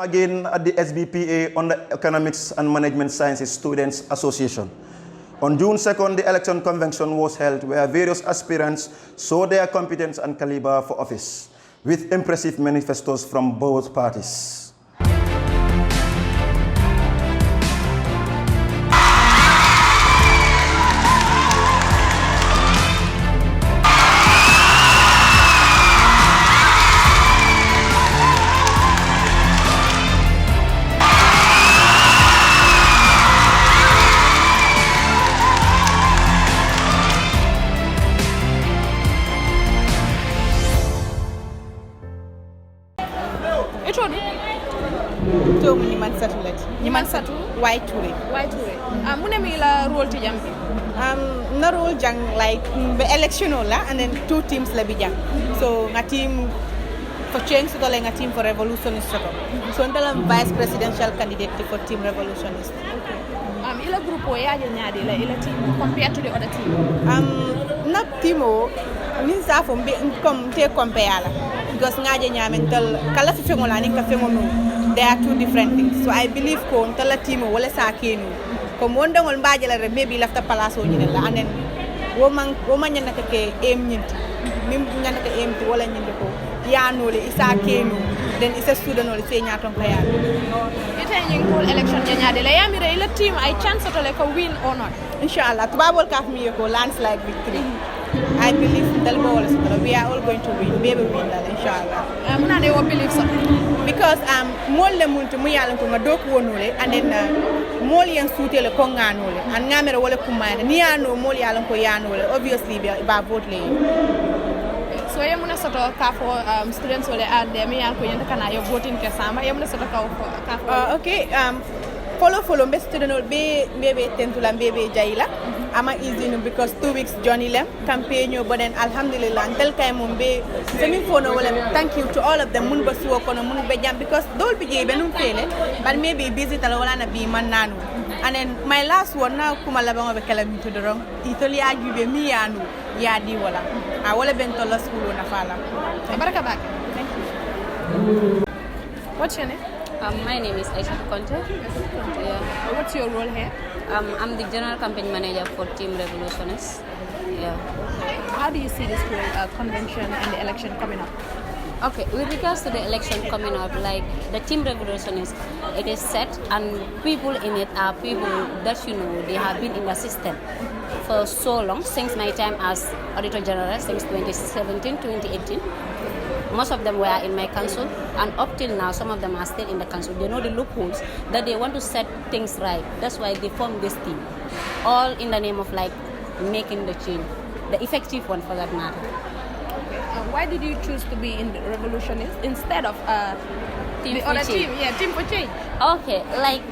Again at the SBPA on the Economics and Management Sciences Students Association. On June 2nd, the election convention was held where various aspirants showed their competence and caliber for office, with impressive manifestos from both parties. Nimansatu white toure mune mi la role to jam na role jang like be election la and then two teams la bi jang so nga team for change so nga team for revolutionist so ndala vice presidential candidate for team revolutionist. Okay. Ila grupo yaje nyaade la ila team compared to the other team na teamo min sa fo be comme te compare la because ngaje nyamental kala fi fengola ni ka fengono. There are two different things. So I believe ko ntala timo wala sa kenu. Ko wonda ngol mbaaje la maybe lafta palaso nyine la and then woman nyanaka ke aim nyinti. Mim nyanaka aim ti wala nyinde ko. Ya nole isa kenu. Then isa student nole se nyaton kaya. Ite nying whole election nyade la yamire ila team I chance to like a win or not. Inshallah tubabol kaf mi ko landslide victory. I believe we are all going to win. We will win that, inshallah. Muna de believe so because mol le muntu mu yalla ko ngadok wonole and then mol yan suutele ko nganole and ngamere wala kumane ni yano mol yalla ko yanole obviously ba vote le so yamuna soto ka fo students wala and mi yalla ko yenda kana yo voting ke sama yamuna soto ka fo okay follow be student be tentula be jayila ama easy no because 2 weeks journey lem campaign but then alhamdulillah until kay mum be semi phone wala thank you to all of them mun basu ko no mun be jam because dol bi je benum fele but maybe busy tala wala na bi man nanu and then my last one now kuma la bango be kala mi to the wrong itoli ajube mi yanu ya di wala wala ben to la school na fala baraka bak thank you. What's your name? My name is Aisha Conte. Yeah. What's your role here? I'm the General Campaign Manager for Team Revolutionists. Yeah. How do you see this whole convention and the election coming up? Okay, with regards to the election coming up, like the Team Revolutionists, it is set and people in it are people that they have been in the system for so long, since my time as Auditor General, since 2017, 2018. Most of them were in my council, and up till now, some of them are still in the council. They know the loopholes that they want to set things right. That's why they formed this team, all in the name of like making the change, the effective one for that matter. Okay. Why did you choose to be in the revolutionists instead of Team the for other Change? team? Yeah, Team for Change. Okay, like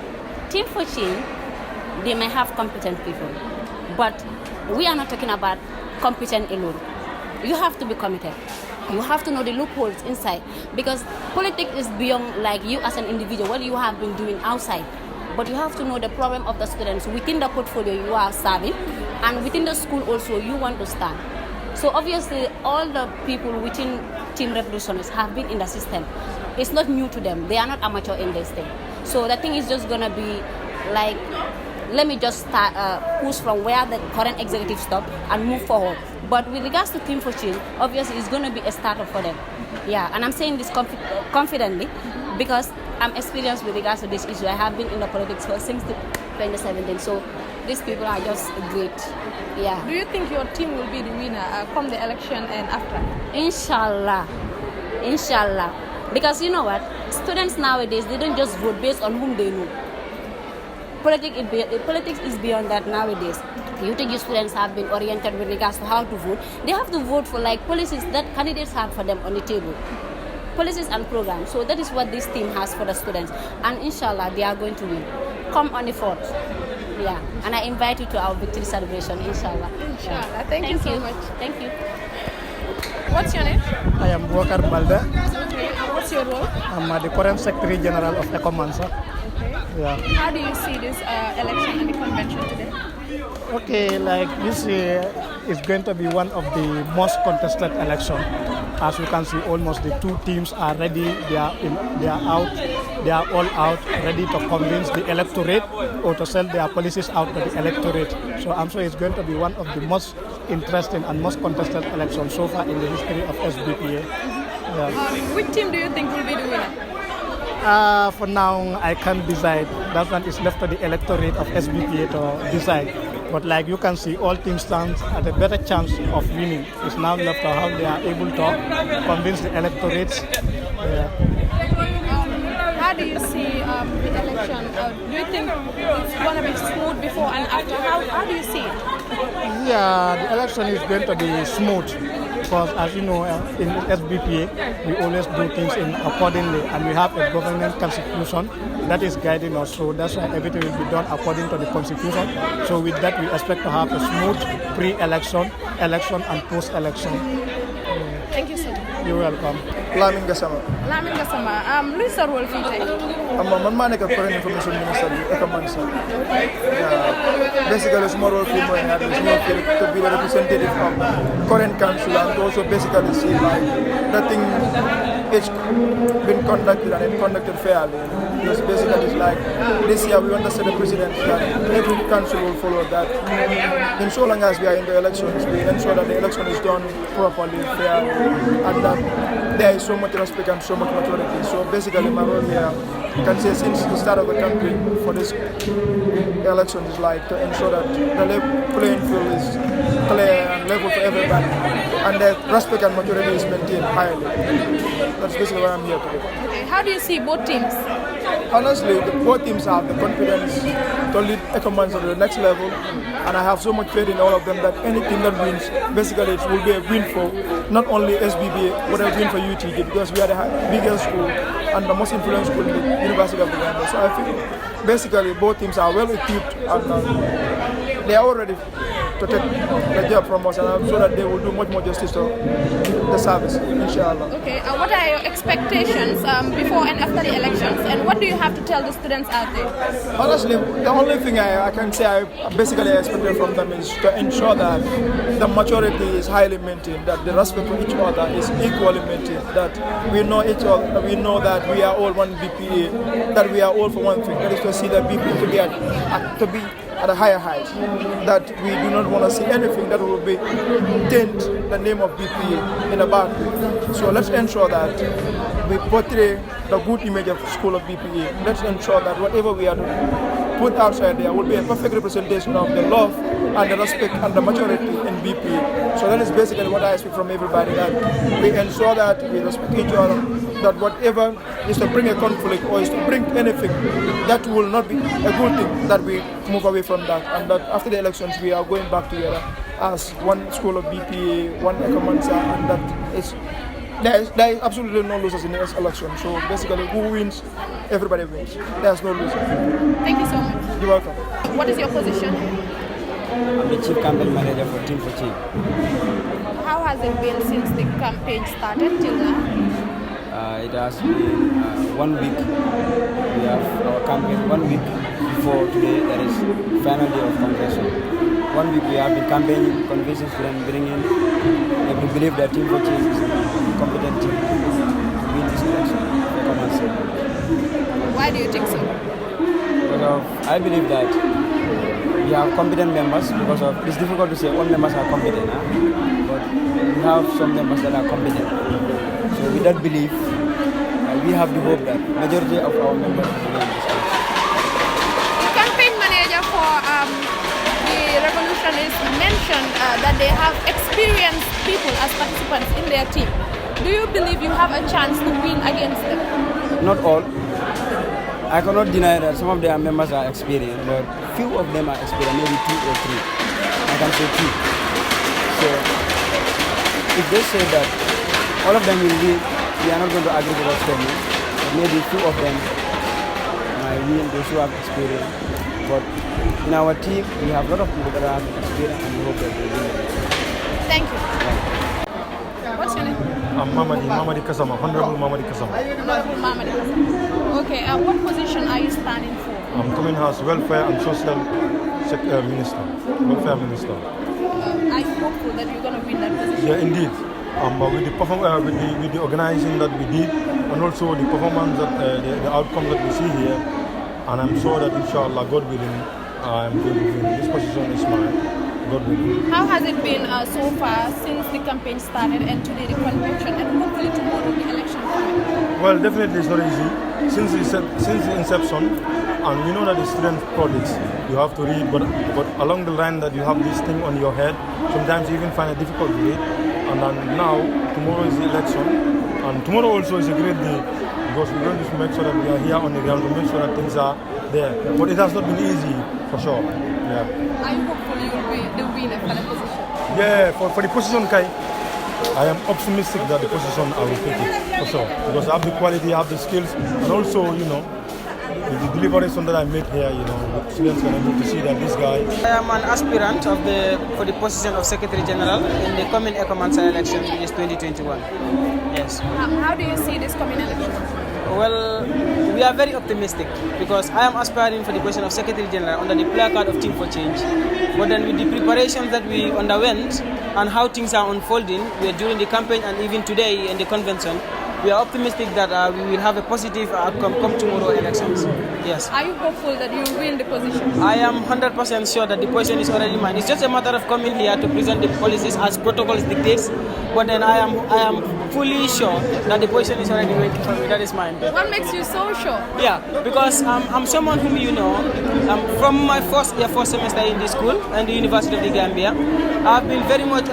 Team for Change, they may have competent people, but we are not talking about competent alone. You have to be committed. You have to know the loopholes inside, because politics is beyond like you as an individual, what you have been doing outside. But you have to know the problem of the students within the portfolio you are serving, and within the school also you want to stand. So obviously all the people within Team Revolutionists have been in the system. It's not new to them. They are not amateur in this thing. So the thing is just gonna be like, let me just start push from where the current executive stopped and move forward. But with regards to Team for Change, obviously it's going to be a startup for them. Yeah, and I'm saying this confidently because I'm experienced with regards to this issue. I have been in the politics since 2017, so these people are just great. Yeah. Do you think your team will be the winner from the election and after? Inshallah. Because you know what? Students nowadays, they don't just vote based on whom they know. Politics is beyond that nowadays. You think your students have been oriented with regards to how to vote. They have to vote for like policies that candidates have for them on the table. Policies and programs. So that is what this team has for the students. And inshallah, they are going to win. Come on the 4th. Yeah. And I invite you to our victory celebration, inshallah. Inshallah. Yeah. Thank you so much. Thank you. What's your name? I am Wakar Balda. Okay. What's your role? I'm the current Secretary General of Eco-Mansa. Okay. Yeah. How do you see this election and the convention today? Okay, like this is going to be one of the most contested elections As you can see, almost the two teams are ready. They are out. They are all out, ready to convince the electorate or to sell their policies out to the electorate. So I'm sure it's going to be one of the most interesting and most contested elections so far in the history of SBPA. Yeah. Which team do you think will be the winner? For now, I can't decide. That one is left to the electorate of SBPA to decide. But like you can see, all teams stand at a better chance of winning. It's now left to how they are able to convince the electorates. How do you see the election? Do you think it's going to be smooth before and after? How do you see it? Yeah, the election is going to be smooth because, as you know, in SBPA, we always do things accordingly, and we have a government constitution that is guiding us. So that's why everything will be done according to the constitution. So with that, we expect to have a smooth pre-election, election, and post-election. Thank you so much. You're welcome. Lamin Gassama. Lamin Gassama, lu sa role fii tey? Man maa nekk Foreign Information Minister bi Eco-Mansa. Basically, suma role fii mooy to be the representative of current council and also basically see like the thing is been conducted and it conducted fairly. Because basically it's like this year we want to set the precedent that every council will follow that. And so long as we are in the elections, we ensure that the election is done properly, fairly, and that there is so much respect and so much maturity. So basically my role here, you can say since the start of the country for this election is like to ensure that the playing field is clear and level for everybody, and that respect and maturity is maintained highly. That's basically why I'm here today. Okay. How do you see both teams? Honestly, both teams have the confidence to lead Eco-Mansa to the next level, and I have so much faith in all of them that any team that wins, basically it will be a win for not only SBBA, but a win for UTG, because we are the biggest school and the most influential school in the University of Uganda. So I feel basically both teams are well equipped and they are all ready to take the job from us, and I'm sure that they will do much more justice to the service, inshallah. Okay, what are your expectations before and after the elections, and what do you have to tell the students out there? Honestly, the only thing I can say I basically expected from them is to ensure that the maturity is highly maintained, that the respect for each other is equally maintained, that we know each other, we know that we are all one BPA, that we are all for one thing, that is to see the BPA to be at a higher height, that we do not want to see anything that will be taint the name of BPA in a bad way. So let's ensure that we portray the good image of school of BPA. Let's ensure that whatever we are doing, put outside there will be a perfect representation of the love and the respect and the maturity in BPA. So that is basically what I expect from everybody, that we ensure that we respect each other, that whatever is to bring a conflict or is to bring anything, that will not be a good thing, that we move away from that, and that after the elections we are going back together as one school of BPA, one Eco-Mansa, and that there is absolutely no losers in this election. So basically who wins, everybody wins. There's no loser. Thank you so much. You're welcome. What is your position? I'm the Chief Campaign Manager for Team for Team. How has it been since the campaign started till now? It has been 1 week. We have our campaign 1 week before today, that is final day of convention. 1 week we have been campaigning, convincing students, bringing, and we believe that Team for Team is a competent team to win this election. Why do you think so? Because I believe that we have competent members, because of, it's difficult to say all members are competent, but we have some members that are competent. So with that belief, we have the hope that majority of our members will win this election. The campaign manager for the revolutionists mentioned that they have experienced people as participants in their team. Do you believe you have a chance to win against them? Not all. I cannot deny that some of their members are experienced, but few of them are experienced, maybe 2 or 3. I can say 2. So if they say that all of them will win, we are not going to agree with that statement. Maybe few of them might win, those who have experience. But in our team, we have a lot of people that have experience, and we hope that they will win. Thank you. What's your name? I'm Mamadi Kasama, Honorable Mamadi Kasama. Honorable Mamadi Kasama. Okay, what position are you standing for? I'm coming as Welfare and Social Minister. Welfare Minister. Are you hopeful that you're going to win that position? Yeah, indeed. But with the organizing that we did, and also the performance that the outcome that we see here, and I'm sure that inshallah, God willing, I'm going to win. This position is mine. God willing. How has it been so far since the campaign started and today the convention and hopefully tomorrow the election coming? Well, definitely it's not easy. Since the inception, and we know that the student projects, you have to read, but along the line that you have this thing on your head, sometimes you even find it difficult to read. And then now, tomorrow is the election, and tomorrow also is a great day because we're going to make sure that we are here on the ground to make sure that things are there. But it has not been easy, for sure. Yeah. Are you hopeful you will be the winner for the position? Yeah, for the position, Kai, I am optimistic that the position I will take it, for sure. Because I have the quality, I have the skills, and also, the deliberation that I made here, the students can able to see that this guy. I am an aspirant for the position of Secretary General in the coming Eco-Mansa election, which is 2021. Yes. How do you see this coming election? Well, we are very optimistic because I am aspiring for the position of Secretary General under the placard of Team for Change. But then with the preparations that we underwent and how things are unfolding during the campaign and even today in the convention, we are optimistic that we will have a positive outcome come tomorrow elections. Yes. Are you hopeful that you will win the position? I am 100% sure that the position is already mine. It's just a matter of coming here to present the policies as protocols dictates. But then I am fully sure that the position is already waiting for me. That is mine. What makes you so sure? Yeah, because I'm someone whom you know. From my first semester in the school and the University of the Gambia, I've been very much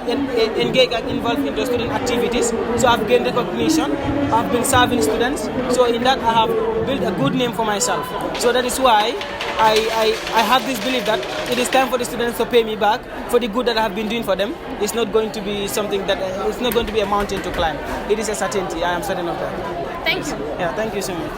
engaged and involved in the student activities. So I've gained recognition. I've been serving students. So in that I have built a good name for myself. So that is why I have this belief that it is time for the students to pay me back for the good that I have been doing for them. It's not going to be something that it's not going to be a mountain to climb. It is a certainty. I am certain of that. Thank you. Yeah, thank you so much.